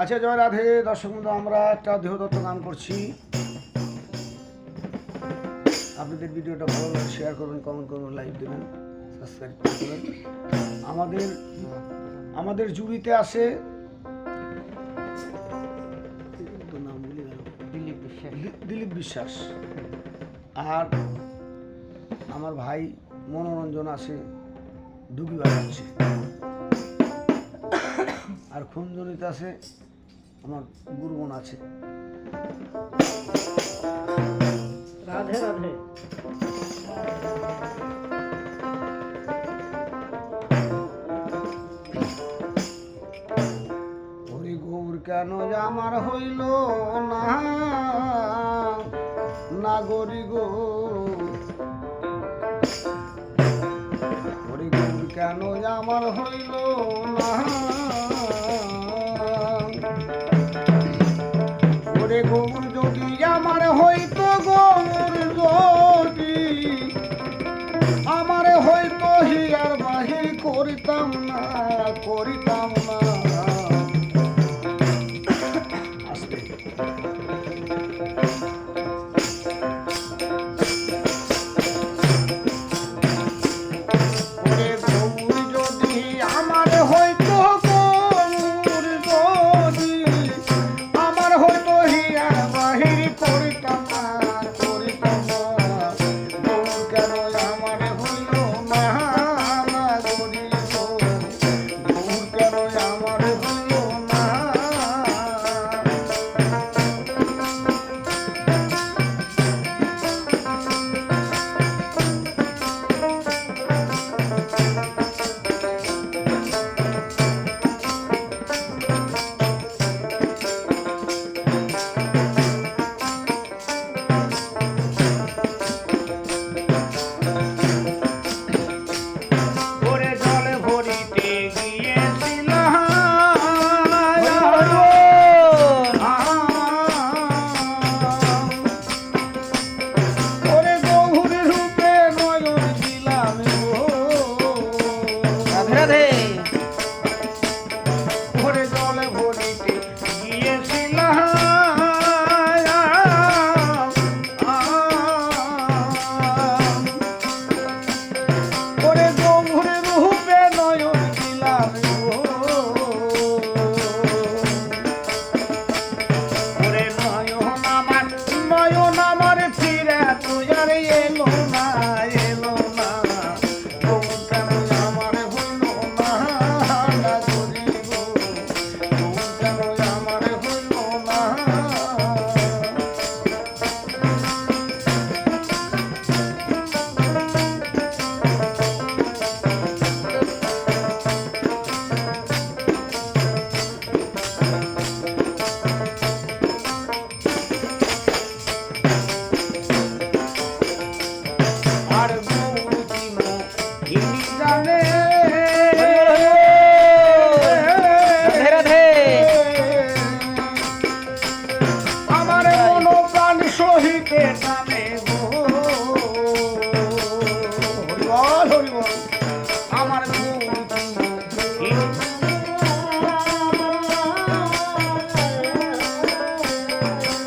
আচ্ছা, জয় রাধে দর্শক বন্ধু, আমরা একটা দেহদত্ত গান করছি। আপনাদের ভিডিওটা ভালো লাগলে শেয়ার করবেন, কমেন্ট করবেন, লাইক দেবেন, সাবস্ক্রাইব করবেন। আমাদের জুড়িতে আছে নাম ভুলে গেল, দিলীপ বিশ্বাস। আর আমার ভাই মনোরঞ্জন আছে, ডুগি বাজাচ্ছে। আর খুনজনিতে আছে আমার গুরুবন আছে। রাধে রাধে। হরি গৌর কেন আমার হইল না নাগরি গো, হরি গৌর কেন আমার হইল না, ওরে গৌর যদি আমার হইতো, গৌর যদি আমার হইতো, হিয়ার বাহির করিতাম না, করিতাম না। আস্তে ওরে গৌর যদি আমার হইতো, গৌর যদি আমার হইতো, হিয়ার বাহির করিতাম না, করিতাম না। গৌর কেন আমার হইল না নাগরি গো, গৌর কেন আমার হইল না। ওরে জলে ভরিতে গিয়েছিলাম, ওরে গৌর রূপে নয়ন দিলাম গো। রাধে রাধে। ওরে জলে ভরিতে গিয়েছিলাম, ওরে গৌর রূপে নয়ন দিলাম গো। ওরে নয়ন আমার ফিরে তুই আর এলো না, এলো না। গৌর কেন আমার হইল না নাগরি গো, গৌর কেন আমার হইল না। আর গৌর দিন ইনি জানে, রাধে রাধে। আমার মন প্রাণ সহিতে টানে গো। হরি বল, হরি বল। আমার গৌর দিন ইনি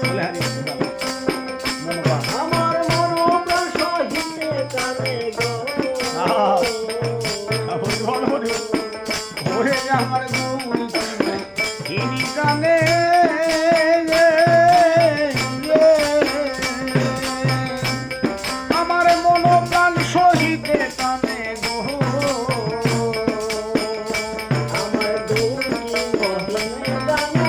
বলে হরি বল। মনোবা আমার মনোপ্রাণ সহিতে কানে গো। হরি বল, হরি বল। ওরে আমার গৌর ইনি জানে, আমার মন প্রাণ সহিতে টানে গো। আমার দুটি মহিমে জানে।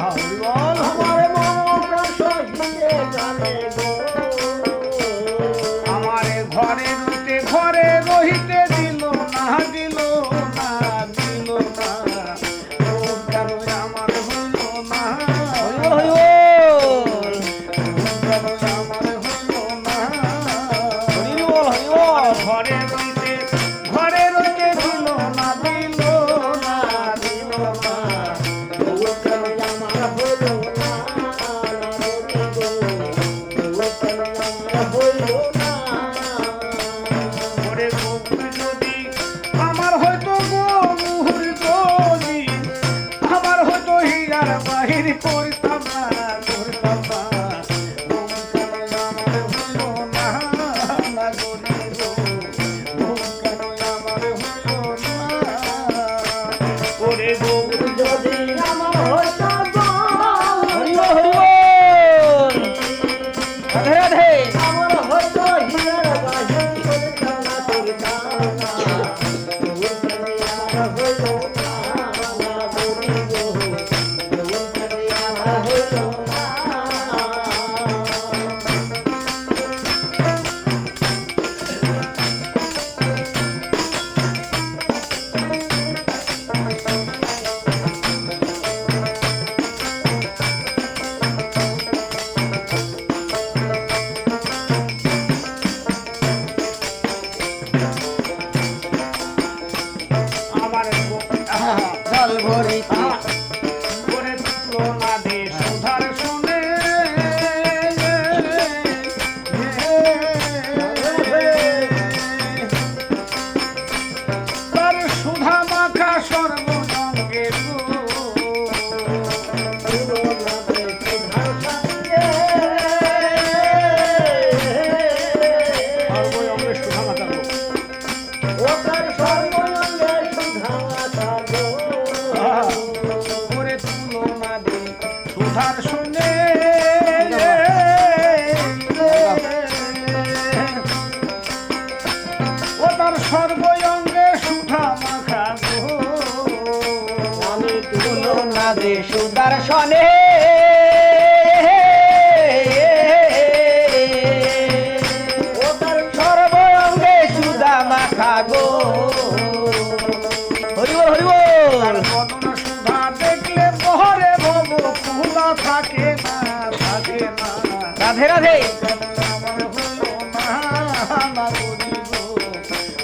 হরি বল। আমার মনোপ্রাণ সহিতে কানে গো। আমার ঘরে রইতে, ঘরে রহিতে দিল না, দিল না, দিল না। গৌর কেন আমার হইল না, হরি বল, গৌর কেন আমার হইল না। হরি বল, হরি বল। ঘরে রইতে, ঘরে রইতে দিল না, দিল না, দিল না। গৌর কেন আমার হইল না নাগরি গো, গৌর কেন আমার হইল না। ওরে গৌর যদি বাহির করতাম না করতাম না মন কেন আমার হইল না না গরি গো মন কেন আমার হইল না ওরে গো যদি আমার হইতো গো, হরি বল রাধে রাধে আমার হইতো হীরার বাঁশি, করতাম না করতাম না। তবু কেন আমার হইলো না, না গরি গো, তবু কেন আমার হইলো না। আমার জল ভরিতে করে তুলনা দে সুধার শুনে তার সুধা মাখা সর্বঙ্গে সর্বঙ্গে সুধা মাখা করে তুলনা দে সুধার শুনে ও তার সর্বঙ্গে সুধা মাখা তুলনা দে সুদর্শনে সর্বঙ্গে সুদা মাখা গো হরি বল হরি বল বদন সুধা দেখলে বহরে ভব ফুলা থাকে না থাকে না রাধে রাধে আমার হইল না না গরি গো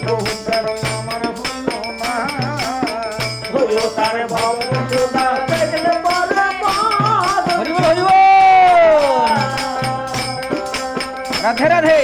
বহু কেন আমার হইল না তার ভব সুধা দেখলে বলে বল। হরি বল রাধে রাধে